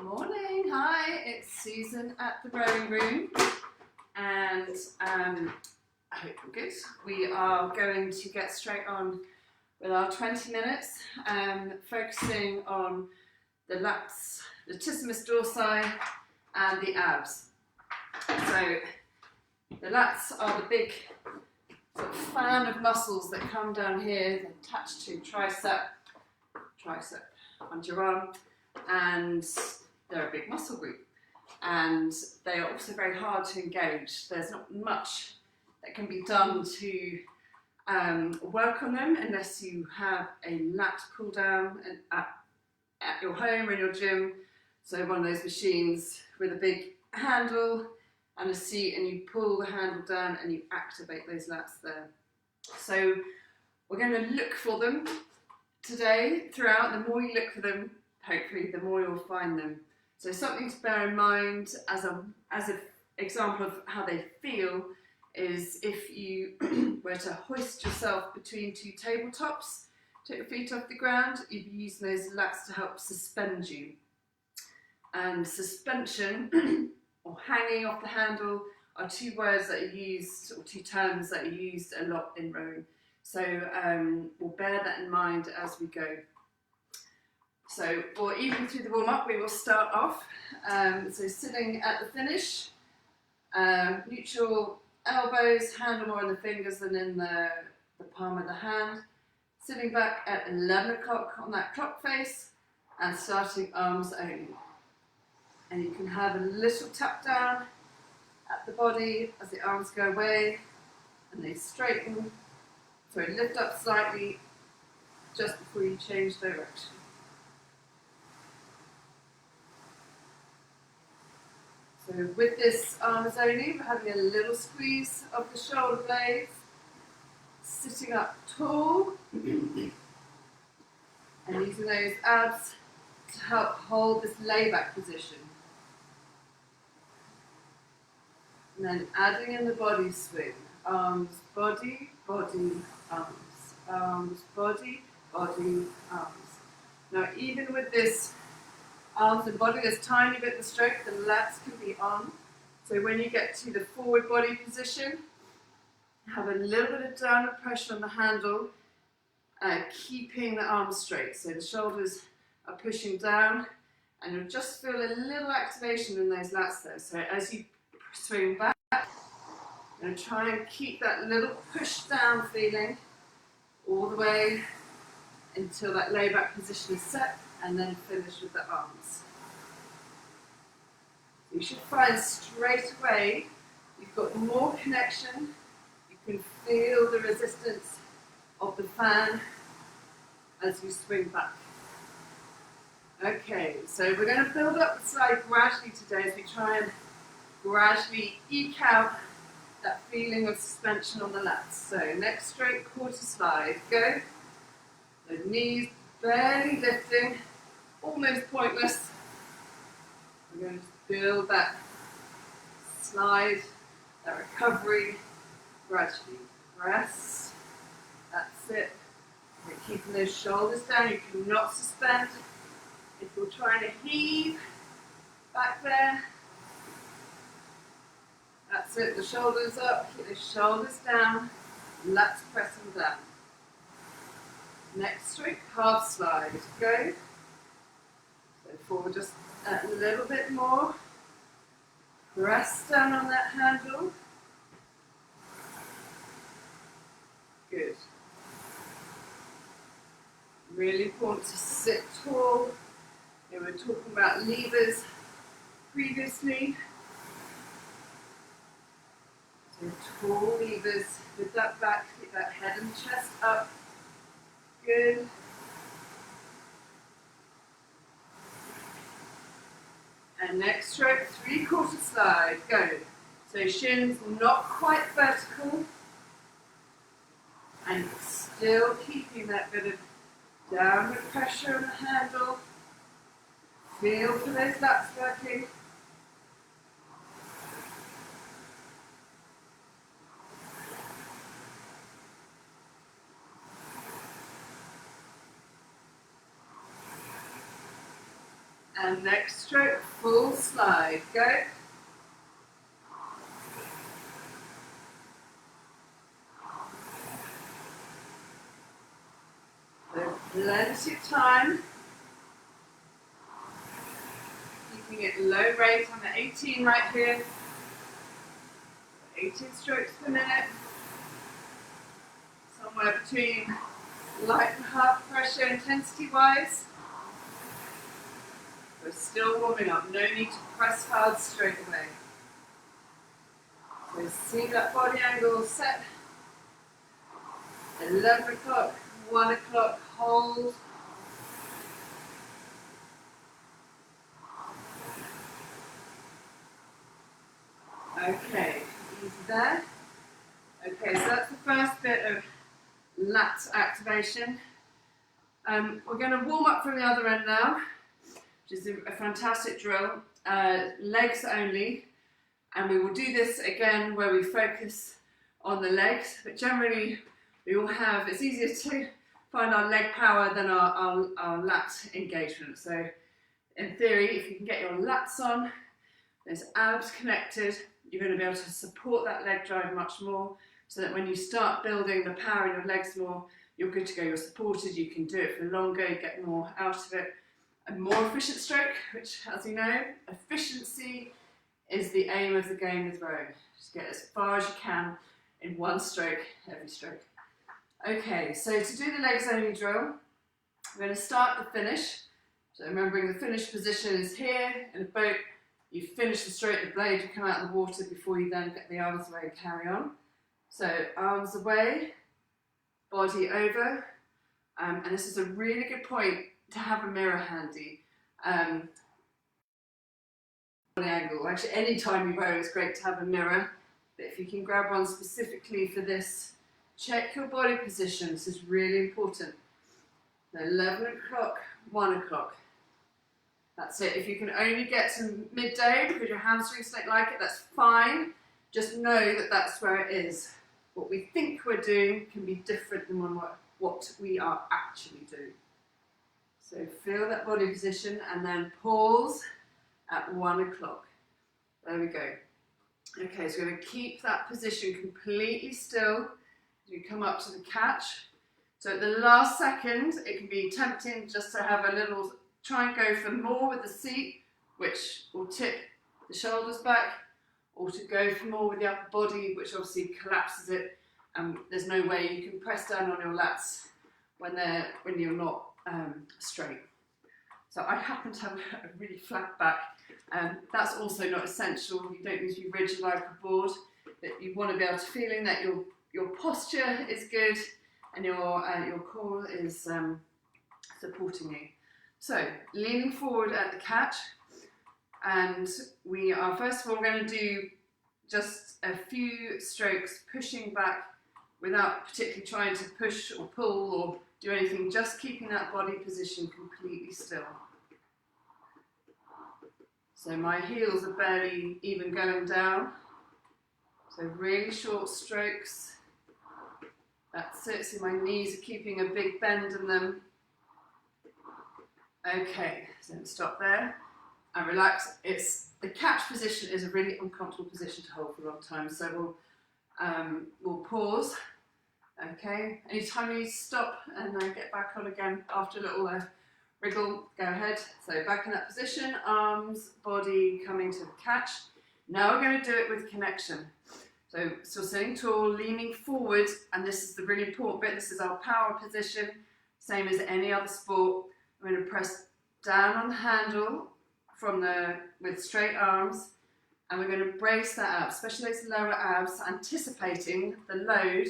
Morning, hi, it's Susan at the Rowing Room, and I hope you're good. We are going to get straight on with our 20 minutes, focusing on the lats, latissimus dorsi, and the abs. So the lats are the big sort of fan of muscles that come down here, attached to tricep under your arm, and they're a big muscle group, and they are also very hard to engage. There's not much that can be done to work on them unless you have a lat pull down at your home or in your gym. So one of those machines with a big handle and a seat, and you pull the handle down and you activate those lats there. So we're going to look for them today throughout. The more you look for them, hopefully the more you'll find them. So something to bear in mind as an example of how they feel is if you were to hoist yourself between two tabletops, take your feet off the ground, you'd be using those lats to help suspend you. And suspension or hanging off the handle are two words that are used, or two terms that are used a lot in rowing. So we'll bear that in mind as we go. So, or even through the warm-up, we will start off. So sitting at the finish, neutral elbows, handle more in the fingers than in the palm of the hand. Sitting back at 11 o'clock on that clock face, and starting arms only. And you can have a little tap down at the body as the arms go away, and they straighten. So lift up slightly just before you change direction. So with this arms only, we're having a little squeeze of the shoulder blades, sitting up tall, and using those abs to help hold this layback position. And then adding in the body swing, arms, body, body, arms, arms, body, body, arms. Now even with this arms and body, there's tiny bit of stroke, the lats can be on. So when you get to the forward body position, have a little bit of downward pressure on the handle, keeping the arms straight. So the shoulders are pushing down, and you'll just feel a little activation in those lats there. So as you swing back, and try and keep that little push down feeling all the way until that layback position is set, and then finish with the arms. You should find straight away you've got more connection. You can feel the resistance of the fan as you swing back. Okay, so we're going to build up the slide gradually today as we try and gradually eke out that feeling of suspension on the lats. So next straight quarter slide, go. The knees barely lifting, almost pointless. We're going to build that slide, that recovery gradually. Press, that's it. We're keeping those shoulders down, you cannot suspend. If you're trying to heave back there, that's it, the shoulders up, keep the shoulders down, lats pressing down. Next straight half slide, go. So forward just a little bit more. Press down on that handle. Good. Really important to sit tall. We were talking about levers previously. So tall levers with that back, keep that head and chest up. Good. And next stroke, three-quarter slide, go. So shins not quite vertical, and still keeping that bit of downward pressure on the handle. Feel for those lats working. And next stroke, full slide, go. So plenty of time. Keeping it low rate. I'm at 18 right here. 18 strokes per minute. Somewhere between light and hard pressure intensity wise. We're still warming up, no need to press hard straight away. So see that body angle set. 11 o'clock, 1 o'clock, hold. Okay, easy there. Okay, so that's the first bit of lat activation. We're going to warm up from the other end now, which is a fantastic drill. Legs only, and we will do this again where we focus on the legs, but generally we will have, it's easier to find our leg power than our lat engagement. So in theory, if you can get your lats on, there's abs connected, you're going to be able to support that leg drive much more, so that when you start building the power in your legs more, you're good to go, you're supported, you can do it for longer, you get more out of it. A more efficient stroke, which, as you know, efficiency is the aim of the game with rowing. Just get as far as you can in one stroke, every stroke. Okay, so to do the legs only drill, we're going to start the finish. So remembering the finish position is here in a boat. You finish the stroke, the blade will come out of the water before you then get the arms away and carry on. So arms away, body over, and this is a really good point to have a mirror handy. Body angle. Actually, any time you row, it's great to have a mirror, but if you can grab one specifically for this, check your body position. This is really important. So 11 o'clock, 1 o'clock. That's it. If you can only get to midday because your hamstrings don't like it, that's fine. Just know that that's where it is. What we think we're doing can be different than what we are actually doing. So feel that body position and then pause at 1 o'clock. There we go. Okay, so we're going to keep that position completely still as we come up to the catch. So at the last second, it can be tempting just to have a little, try and go for more with the seat, which will tip the shoulders back, or to go for more with the upper body, which obviously collapses it, and there's no way you can press down on your lats when you're not straight. So I happen to have a really flat back, and that's also not essential. You don't need to be rigid like a board, but you want to be able to feel that your posture is good and your core is supporting you. So leaning forward at the catch, and we are first of all going to do just a few strokes pushing back without particularly trying to push or pull or do anything, just keeping that body position completely still. So my heels are barely even going down. So really short strokes. That's it, so my knees are keeping a big bend in them. Okay, so stop there and relax. The catch position is a really uncomfortable position to hold for a long time, so we'll pause. Okay, anytime you need to stop and then get back on again after a little wriggle, go ahead. So back in that position, arms, body coming to the catch. Now we're going to do it with connection. So still sitting tall, leaning forward, and this is the really important bit. This is our power position, same as any other sport. We're going to press down on the handle with straight arms, and we're going to brace that up, especially those lower abs, anticipating the load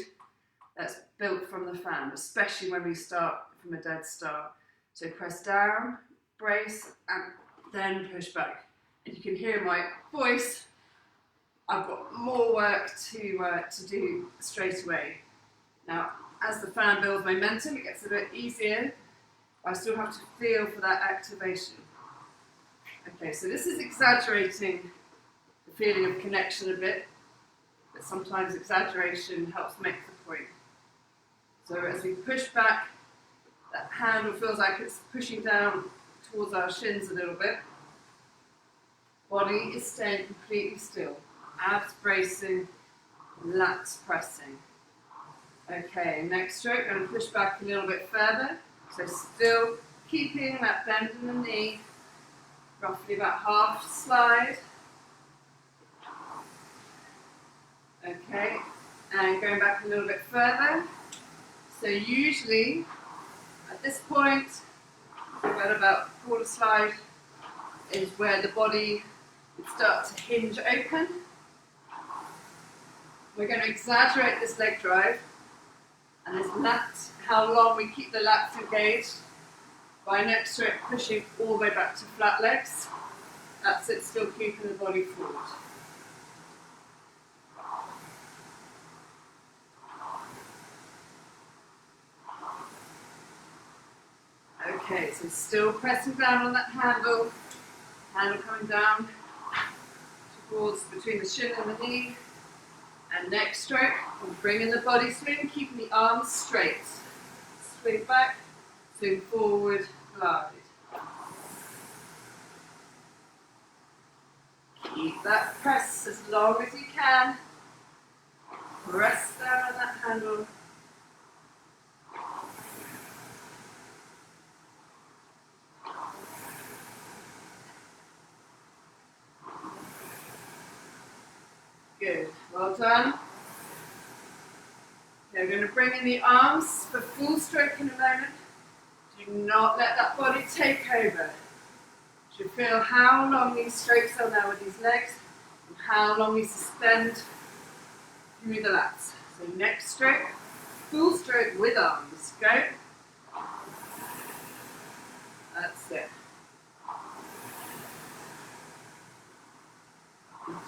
that's built from the fan, especially when we start from a dead start. So press down, brace, and then push back. And you can hear my voice. I've got more work to do straight away. Now, as the fan builds momentum, it gets a bit easier. I still have to feel for that activation. Okay, so this is exaggerating the feeling of connection a bit, but sometimes exaggeration helps make the point. So as we push back, that handle feels like it's pushing down towards our shins a little bit. Body is staying completely still. Abs bracing, lats pressing. Okay, next stroke, I'm going to push back a little bit further. So still keeping that bend in the knee, roughly about half slide. Okay, and going back a little bit further. So usually, at this point, we've got about quarter slide, is where the body would start to hinge open. We're going to exaggerate this leg drive, and this lat, how long we keep the lats engaged, by next stroke pushing all the way back to flat legs. That's it, still keeping the body forward. Okay, so still pressing down on that handle coming down towards between the shin and the knee. And next stroke, we're bringing the body swing, keeping the arms straight. Swing back, swing forward, glide. Keep that press as long as you can. Press down on that handle. Good, well done. Okay, we're going to bring in the arms for full stroke in a moment. Do not let that body take over. You should feel how long these strokes are now with these legs and how long we suspend through the lats. So next stroke, full stroke with arms. Go. That's it.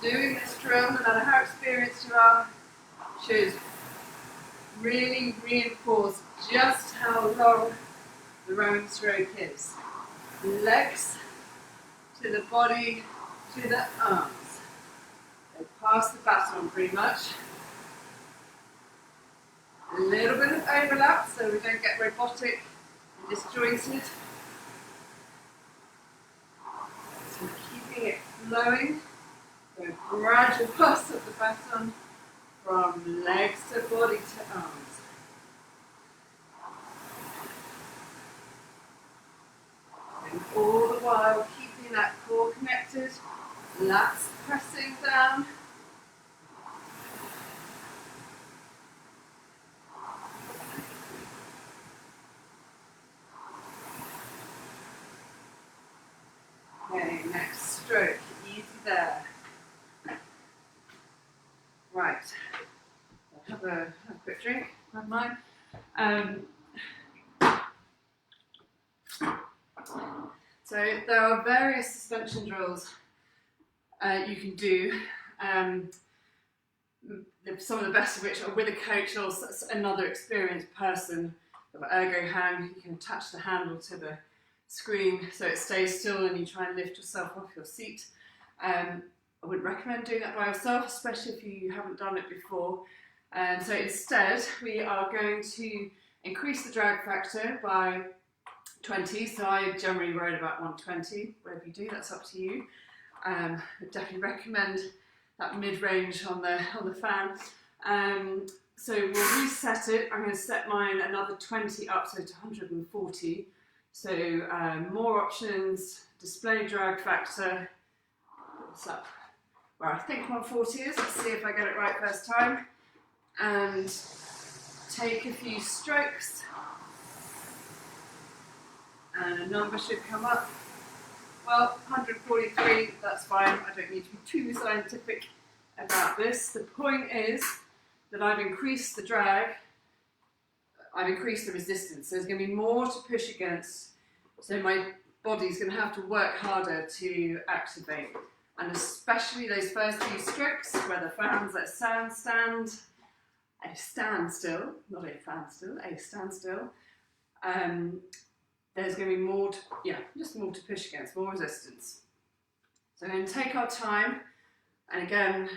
Doing this drill, no matter how experienced you are, should really reinforce just how long the rowing stroke is. Legs to the body, to the arms. So pass the baton pretty much. A little bit of overlap so we don't get robotic and disjointed. So keeping it flowing. So gradual pass of the baton from legs to body to arms. And all the while keeping that core connected, lats pressing down. Okay, next stroke, easy there. Right, I'll have a quick drink, have mine. So there are various suspension drills you can do. Some of the best of which are with a coach or another experienced person. Ergo hang, you can attach the handle to the screen so it stays still and you try and lift yourself off your seat. I wouldn't recommend doing that by yourself, especially if you haven't done it before. So instead, we are going to increase the drag factor by 20. So I generally ride about 120. Whatever you do, that's up to you. I definitely recommend that mid-range on the fan. So we'll reset it. I'm going to set mine another 20 up to 140. So more options, display drag factor. What's up? Where I think 140 is. Let's see if I get it right first time. And take a few strokes. And a number should come up. Well, 143, that's fine. I don't need to be too scientific about this. The point is that I've increased the drag, I've increased the resistance. There's going to be more to push against, so my body's going to have to work harder to activate. And especially those first few strokes where the fan's at a standstill, not a fan still, a standstill. There's going to be more to, just more to push against, more resistance. So we're going to take our time, and again,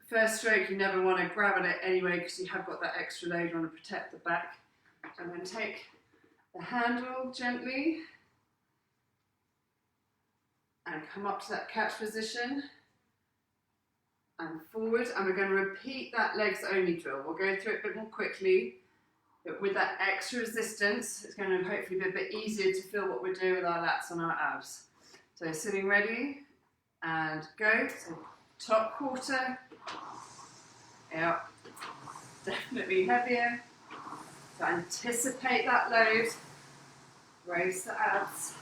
first stroke you never want to grab at it anyway because you have got that extra load, you want to protect the back. So I'm going to take the handle gently, and come up to that catch position and forward, and we're going to repeat that legs only drill. We'll go through it a bit more quickly, but with that extra resistance it's going to hopefully be a bit easier to feel what we're doing with our lats and our abs. So sitting ready and go. So top quarter, yep, definitely heavier. So anticipate that load, raise the abs,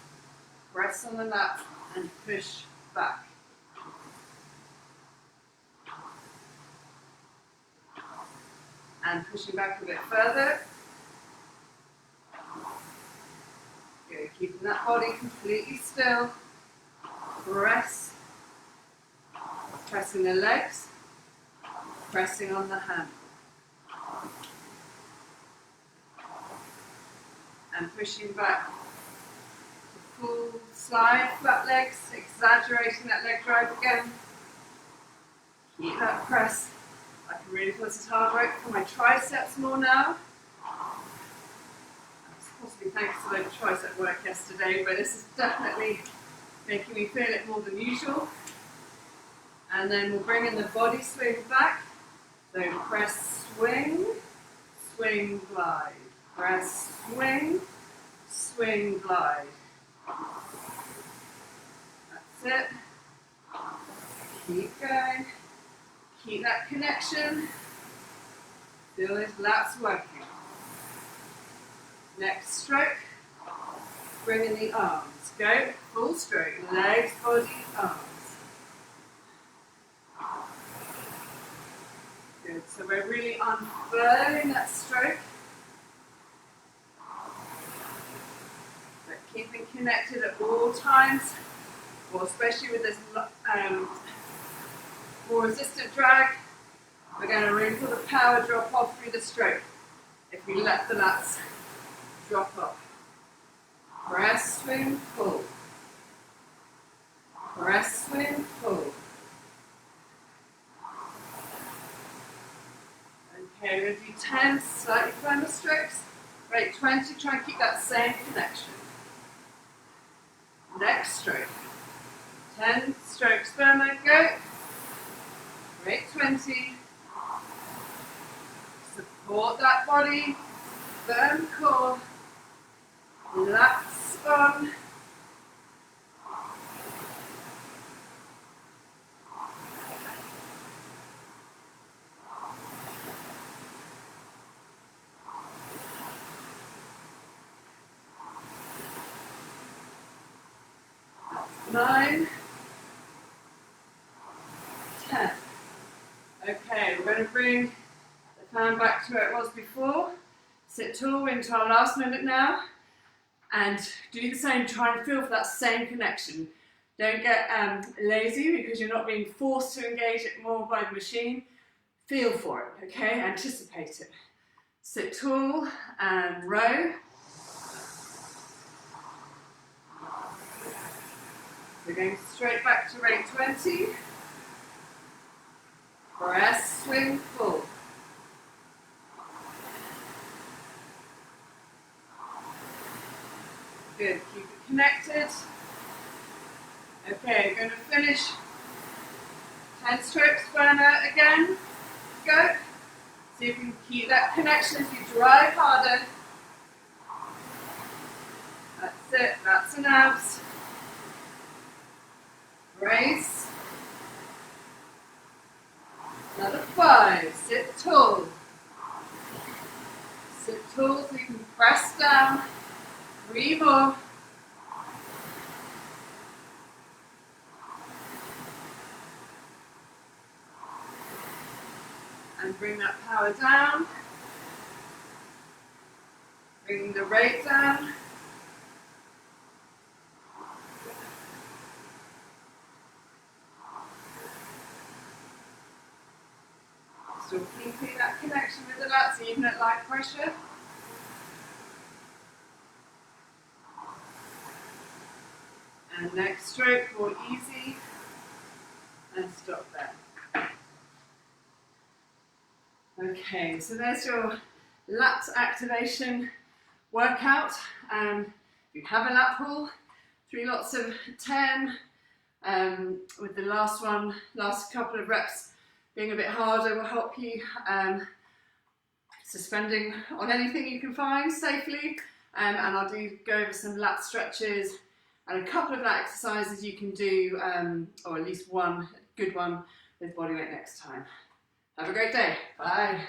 press on the lats and push back. And pushing back a bit further. Good, keeping that body completely still. Press, pressing the legs, pressing on the hand. And pushing back. Full slide, flat legs, exaggerating that leg drive again. Keep that press. I can really feel this is hard work for my triceps more now. That's possibly thanks to the tricep work yesterday, but this is definitely making me feel it more than usual. And then we'll bring in the body swing back. So press, swing, swing, glide. Press, swing, swing, glide. That's it. Keep going. Keep that connection. Feel those lats working. Next stroke. Bring in the arms. Go. Full stroke. Legs, body, arms. Good. So we're really unfurling that stroke. But keeping connected at all times. Or especially with this more resistant drag, we're going to really feel the power drop off through the stroke if we let the lats drop off. Press, swing, pull. Press, swing, pull. Okay, we're going to do 10 slightly firmer strokes. Right, 20, try and keep that same connection. Next stroke. 10 strokes firmer, go. Great, 20. Support that body, firm core, lats on. That's 9. 10. Okay, we're going to bring the fan back to where it was before. Sit tall into our last minute now. And do the same, try and feel for that same connection. Don't get lazy because you're not being forced to engage it more by the machine. Feel for it, okay? Anticipate it. Sit tall and row. We're going straight back to rate 20. Press, swing, pull. Good, keep it connected. Okay, we're going to finish 10 strokes burner again. Go. See if you can keep that connection as you drive harder. That's it, that's an abs. Brace. Another 5. Sit tall. Sit tall so you can press down. 3 more. And bring that power down. Bringing the rate down. Still keeping that connection with the lats even at light pressure. And next stroke, more easy. And stop there. Okay, so there's your lat activation workout. If you have a lat pull, 3 lots of 10, With the last one, last couple of reps being a bit harder, will help you suspending on anything you can find safely. And I'll go over some lat stretches and a couple of lat exercises you can do, or at least one good one with bodyweight next time. Have a great day. Bye.